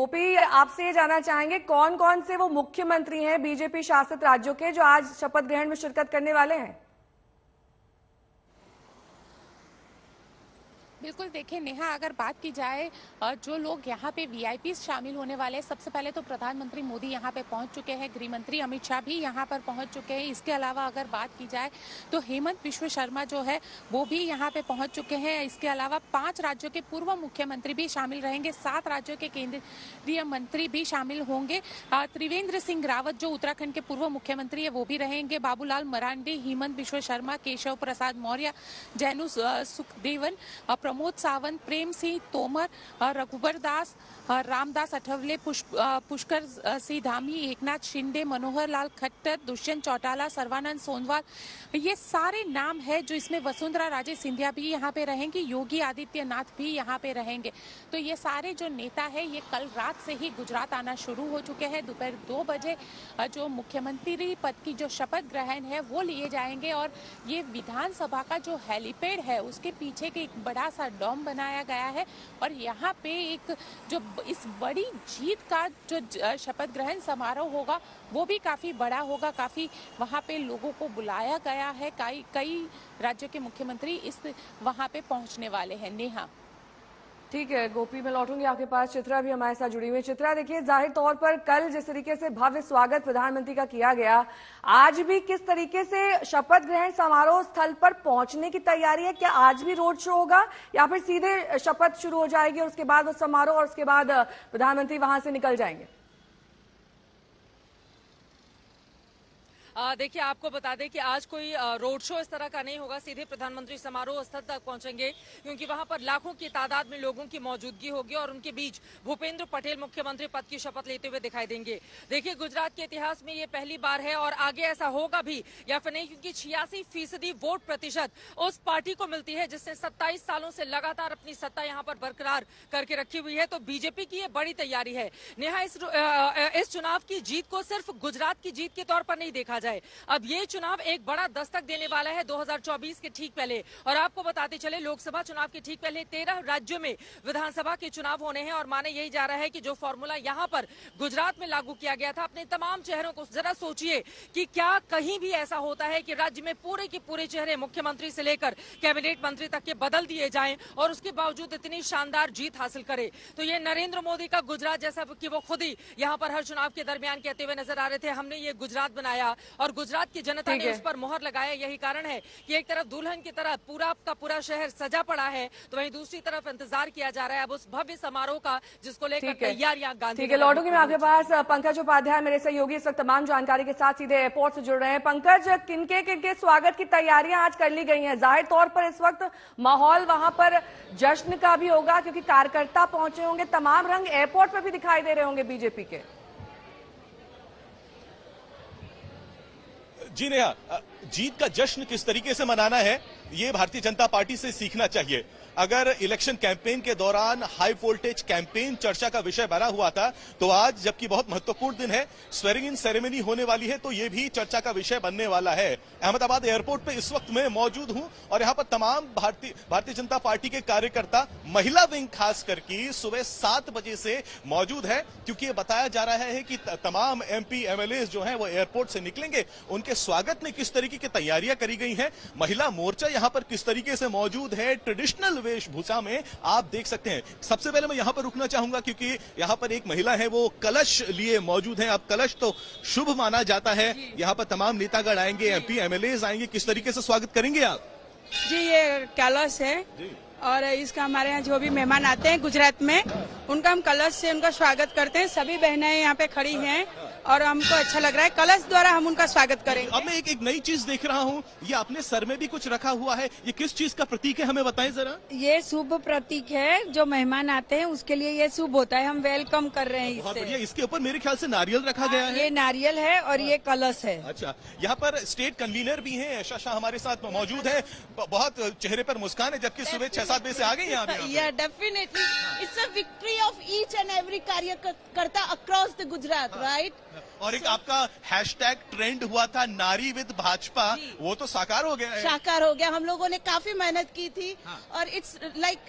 गोपी, आपसे ये जानना चाहेंगे कौन कौन से वो मुख्यमंत्री हैं बीजेपी शासित राज्यों के जो आज शपथ ग्रहण में शिरकत करने वाले हैं? बिल्कुल, देखिए नेहा, अगर बात की जाए जो लोग यहाँ पे वीआईपी शामिल होने वाले हैं, सबसे पहले तो प्रधानमंत्री मोदी यहाँ पे पहुँच चुके हैं, गृह मंत्री अमित शाह भी यहाँ पर पहुँच चुके हैं। इसके अलावा अगर बात की जाए तो हेमंत बिश्व शर्मा जो है वो भी यहाँ पे पहुँच चुके हैं। इसके अलावा 5 राज्यों के पूर्व मुख्यमंत्री भी शामिल रहेंगे, 7 राज्यों के केंद्रीय मंत्री भी शामिल होंगे। त्रिवेंद्र सिंह रावत जो उत्तराखंड के पूर्व मुख्यमंत्री है वो भी रहेंगे, बाबूलाल मरांडी, हेमंत बिश्व शर्मा, केशव प्रसाद मौर्य, जैनू सुखदेवन, प्रमोद सावंत, प्रेम सिंह तोमर, रघुबर दास, रामदास अठवले, पुष्कर सिंह धामी, एकनाथ शिंदे, मनोहर लाल खट्टर, दुष्यंत चौटाला, सर्बानंद सोनोवाल, ये सारे नाम है जो इसमें वसुंधरा राजे सिंधिया भी यहाँ पे रहेंगी, योगी आदित्यनाथ भी यहाँ पे रहेंगे। तो ये सारे जो नेता है ये कल रात से ही गुजरात आना शुरू हो चुके हैं। दोपहर 2 बजे जो मुख्यमंत्री पद की जो शपथ ग्रहण है वो लिए जाएंगे और ये विधानसभा का जो हेलीपैड है उसके पीछे के एक बड़ा सा डोम बनाया गया है और यहाँ पे एक जो इस बड़ी जीत का जो शपथ ग्रहण समारोह होगा वो भी काफी बड़ा होगा। काफी वहाँ पे लोगों को बुलाया गया है, कई राज्यों के मुख्यमंत्री इस वहाँ पे पहुँचने वाले हैं। नेहा, ठीक है गोपी, मैं लौटूंगी आपके पास। चित्रा भी हमारे साथ जुड़ी हुई है। चित्रा, देखिए जाहिर तौर पर कल जिस तरीके से भव्य स्वागत प्रधानमंत्री का किया गया, आज भी किस तरीके से शपथ ग्रहण समारोह स्थल पर पहुंचने की तैयारी है? क्या आज भी रोड शो होगा या फिर सीधे शपथ शुरू हो जाएगी और उसके बाद वो समारोह और उसके बाद प्रधानमंत्री वहां से निकल जाएंगे? देखिए, आपको बता दें कि आज कोई रोड शो इस तरह का नहीं होगा, सीधे प्रधानमंत्री समारोह स्थल तक पहुंचेंगे क्योंकि वहां पर लाखों की तादाद में लोगों की मौजूदगी होगी और उनके बीच भूपेंद्र पटेल मुख्यमंत्री पद की शपथ लेते हुए दिखाई देंगे। देखिए, गुजरात के इतिहास में ये पहली बार है और आगे ऐसा होगा भी या फिर नहीं, क्योंकि 86% वोट प्रतिशत उस पार्टी को मिलती है जिसने 27 सालों से लगातार अपनी सत्ता यहाँ पर बरकरार करके रखी हुई है। तो बीजेपी की ये बड़ी तैयारी है। नेहा, इस चुनाव की जीत को सिर्फ गुजरात की जीत के तौर पर नहीं देखा जाए, अब ये चुनाव एक बड़ा दस्तक देने वाला है 2024 के ठीक पहले। और आपको बताते चले, लोकसभा चुनाव के ठीक पहले 13 राज्यों में विधानसभा के चुनाव होने हैं और माने यही जा रहा है कि जो फॉर्मूला यहाँ पर गुजरात में लागू किया गया था, अपने तमाम चेहरों को जरा सोचिए कि क्या कहीं भी ऐसा होता है कि राज्य में पूरे के पूरे चेहरे मुख्यमंत्री से लेकर कैबिनेट मंत्री तक के बदल दिए जाएं और उसके बावजूद इतनी शानदार जीत हासिल करे। तो ये नरेंद्र मोदी का गुजरात, जैसा कि वो खुद ही यहाँ पर हर चुनाव के दरमियान कहते हुए नजर आ रहे थे, हमने ये गुजरात बनाया और गुजरात की जनता ने उस पर मोहर लगाया। यही कारण है कि एक तरफ दुल्हन की तरह पूरा का पूरा शहर सजा पड़ा है, तो वहीं दूसरी तरफ इंतजार किया जा रहा है अब उस भव्य समारोह का जिसको लेकर तैयारियां गांधी। ठीक है, लौटूंगी मैं आपके पास। पंकज उपाध्याय मेरे सहयोगी इस वक्त तमाम जानकारी के साथ सीधे एयरपोर्ट से जुड़ रहे हैं। पंकज, किनके स्वागत की तैयारियां आज कर ली गई हैं? जाहिर तौर पर इस वक्त माहौल वहां पर जश्न का भी होगा क्योंकि कार्यकर्ता पहुंचे होंगे, तमाम रंग एयरपोर्ट पर भी दिखाई दे रहे होंगे बीजेपी के। जी नेहा, जीत का जश्न किस तरीके से मनाना है ये भारतीय जनता पार्टी से सीखना चाहिए। अगर इलेक्शन कैंपेन के दौरान हाई वोल्टेज कैंपेन चर्चा का विषय बना हुआ था, तो आज जबकि बहुत महत्वपूर्ण दिन है, स्वेरिंग इन सेरेमनी होने वाली है, तो ये भी चर्चा का विषय बनने वाला है। अहमदाबाद एयरपोर्ट पे इस वक्त मैं मौजूद हूं और यहां पर तमाम भारतीय जनता पार्टी के कार्यकर्ता, महिला विंग खास करके सुबह 7 बजे से मौजूद है, क्योंकि ये बताया जा रहा है कि तमाम एमपी एमएलए जो है वो एयरपोर्ट से निकलेंगे। उनके स्वागत में किस तरीके की तैयारियां करी गई हैं, महिला मोर्चा यहां पर किस तरीके से मौजूद है ट्रेडिशनल वेशभूषा में, आप देख सकते हैं। सबसे पहले मैं यहां पर रुकना चाहूंगा क्योंकि यहां पर एक महिला है, वो कलश लिए मौजूद हैं। अब कलश तो शुभ माना जाता है, यहां पर तमाम नेतागण आएंगे, एमपी एमएलए आएंगे, किस तरीके से स्वागत करेंगे आप? जी, ये कलश है और इसका हमारे यहाँ जो भी मेहमान आते हैं गुजरात में, उनका हम कलश से उनका स्वागत करते हैं। सभी बहनें यहाँ पे खड़ी हैं और हमको अच्छा लग रहा है, कलश द्वारा हम उनका स्वागत करेंगे। अब मैं एक नई चीज देख रहा हूँ, ये अपने सर में भी कुछ रखा हुआ है, ये किस चीज का प्रतीक है, हमें बताएं जरा। ये शुभ प्रतीक है, जो मेहमान आते हैं उसके लिए ये शुभ होता है, हम वेलकम कर रहे हैं। बहुत बढ़िया। इसके ऊपर मेरे ख्याल से नारियल रखा गया है। ये नारियल है और ये कलश है। अच्छा, यहाँ पर स्टेट कन्वीनर भी हैं, ऐशा शाह हमारे साथ मौजूद है, बहुत चेहरे पर मुस्कान है, जबकि सुबह 6-7 बजे से आ गए यहाँ पे। Definitely it's a victory of each and every कार्यकर्ता अक्रॉस द गुजरात, राइट। और एक आपका हैशटैग ट्रेंड हुआ था, नारी विद भाजपा, वो तो साकार हो गया है। साकार हो गया, हम लोगों ने काफी मेहनत की थी। और इट्स लाइक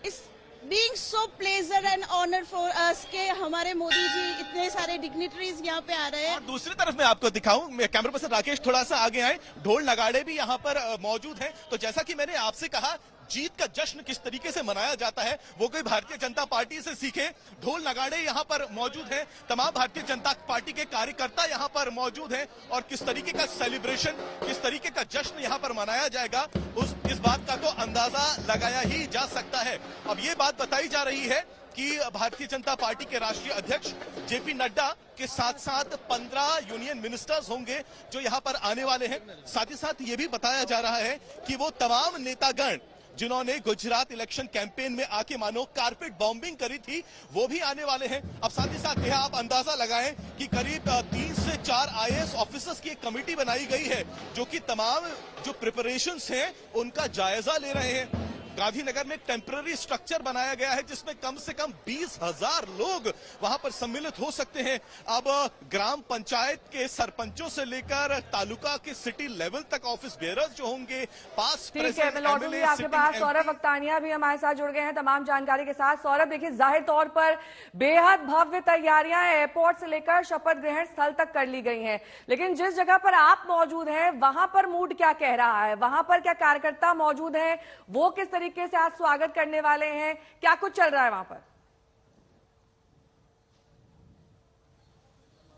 इस being so pleasure and honor for us के हमारे मोदी जी इतने सारे डिग्निटरीज यहाँ पे आ रहे हैं। और दूसरी तरफ मैं आपको दिखाऊं, मैं कैमरा पर्सन राकेश थोड़ा सा आगे आए, ढोल नगाड़े भी यहाँ पर मौजूद हैं। तो जैसा कि मैंने आपसे कहा, जीत का जश्न किस तरीके से मनाया जाता है वो कोई भारतीय जनता पार्टी से सीखे। ढोल नगाड़े यहाँ पर मौजूद हैं, तमाम भारतीय जनता पार्टी के कार्यकर्ता यहाँ पर मौजूद हैं, और किस तरीके का सेलिब्रेशन, किस तरीके का जश्न यहाँ पर मनाया जाएगा इस बात का तो अंदाजा लगाया ही जा सकता है। अब ये बात बताई जा रही है कि भारतीय जनता पार्टी के राष्ट्रीय अध्यक्ष जेपी नड्डा के साथ साथ 15 यूनियन मिनिस्टर्स होंगे जो यहाँ पर आने वाले हैं। साथ ही साथ ये भी बताया जा रहा है कि वो तमाम नेतागण जिन्होंने गुजरात इलेक्शन कैंपेन में आके मानो कारपेट बॉम्बिंग करी थी, वो भी आने वाले हैं। अब साथ ही साथ यह आप अंदाजा लगाएं कि करीब 3 से 4 आईएएस ऑफिसर्स की एक कमेटी बनाई गई है जो कि तमाम जो प्रिपरेशंस हैं उनका जायजा ले रहे हैं। गांधीनगर में एक टेम्पररी स्ट्रक्चर बनाया गया है जिसमें कम से कम 20,000 लोग वहां पर सम्मिलित हो सकते हैं। अब ग्राम पंचायत के सरपंचों से लेकर तालुका के सिटी लेवल तक ऑफिस बेयरर्स जो होंगे, पास ठीक है, मैं लौटूंगी आपके पास। सौरभ वक्तानिया भी हमारे साथ जुड़ गए हैं तमाम जानकारी के साथ। सौरभ, देखिए जाहिर तौर पर बेहद भव्य तैयारियां एयरपोर्ट से लेकर शपथ ग्रहण स्थल तक कर ली गई हैं, लेकिन जिस जगह पर आप मौजूद हैं वहां पर मूड क्या कह रहा है? वहां पर क्या कार्यकर्ता मौजूद हैं? वो किस तरीके से आज स्वागत करने वाले हैं? क्या कुछ चल रहा है वहां पर?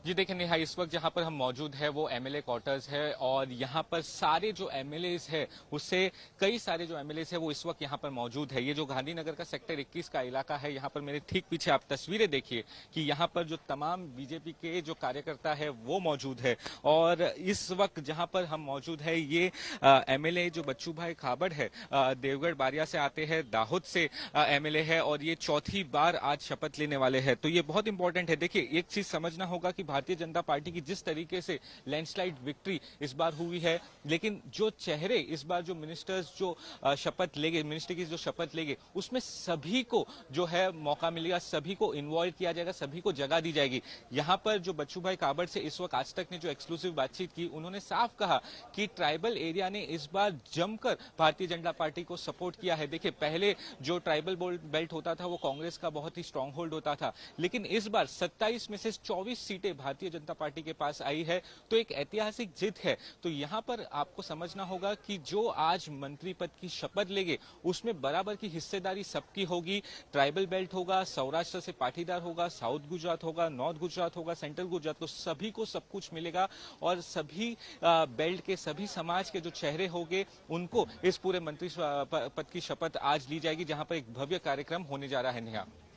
जी देखिए नेहा, इस वक्त जहां पर हम मौजूद है वो एमएलए क्वार्टर्स है, और यहाँ पर सारे जो एमएलएस है उससे कई सारे जो एमएलएस है वो इस वक्त यहाँ पर मौजूद है। ये जो गांधीनगर का सेक्टर 21 का इलाका है, यहाँ पर मेरे ठीक पीछे आप तस्वीरें देखिए कि यहाँ पर जो तमाम बीजेपी के जो कार्यकर्ता है वो मौजूद है। और इस वक्त जहाँ पर हम मौजूद है ये एमएलए जो बच्चू भाई खाबड़ है, देवगढ़ बारिया से आते हैं, दाहोद से एमएलए है, और ये चौथी बार आज शपथ लेने वाले हैं। तो ये बहुत इंपॉर्टेंट है। देखिए एक चीज समझना होगा कि भारतीय जनता पार्टी की जिस तरीके से लैंडस्लाइड विक्ट्री इस बार हुई है, लेकिन जो चेहरे इस बार जो मिनिस्टर्स जो शपथ लेंगे, मिनिस्टर की जो शपथ लेंगे, उसमें सभी को जो है मौका मिलेगा, सभी को इन्वॉल्व किया जाएगा, सभी को जगह दी जाएगी। यहाँ पर जो बच्चू भाई काबड़ से इस वक्त आज तक ने जो एक्सक्लूसिव बातचीत की, उन्होंने साफ कहा कि ट्राइबल एरिया ने इस बार जमकर भारतीय जनता पार्टी को सपोर्ट किया है। देखिए पहले जो ट्राइबल बेल्ट होता था वो कांग्रेस का बहुत ही स्ट्रांग होल्ड होता था, लेकिन इस बार 27 में से 24 सीटें भारतीय जनता पार्टी के पास आई है, तो एक ऐतिहासिक जीत है। तो यहाँ पर आपको समझना होगा कि जो आज मंत्री पद की शपथ लेंगे उसमें बराबर की हिस्सेदारी सबकी होगी। ट्राइबल बेल्ट होगा, सौराष्ट्र से पाटीदार होगा, साउथ गुजरात होगा, नॉर्थ गुजरात होगा, सेंट्रल गुजरात, तो सभी को सब कुछ मिलेगा। और सभी बेल्ट के सभी समाज के जो चेहरे होंगे उनको इस पूरे मंत्री पद की शपथ आज ली जाएगी, जहां पर एक भव्य कार्यक्रम होने जा रहा है। नेहा,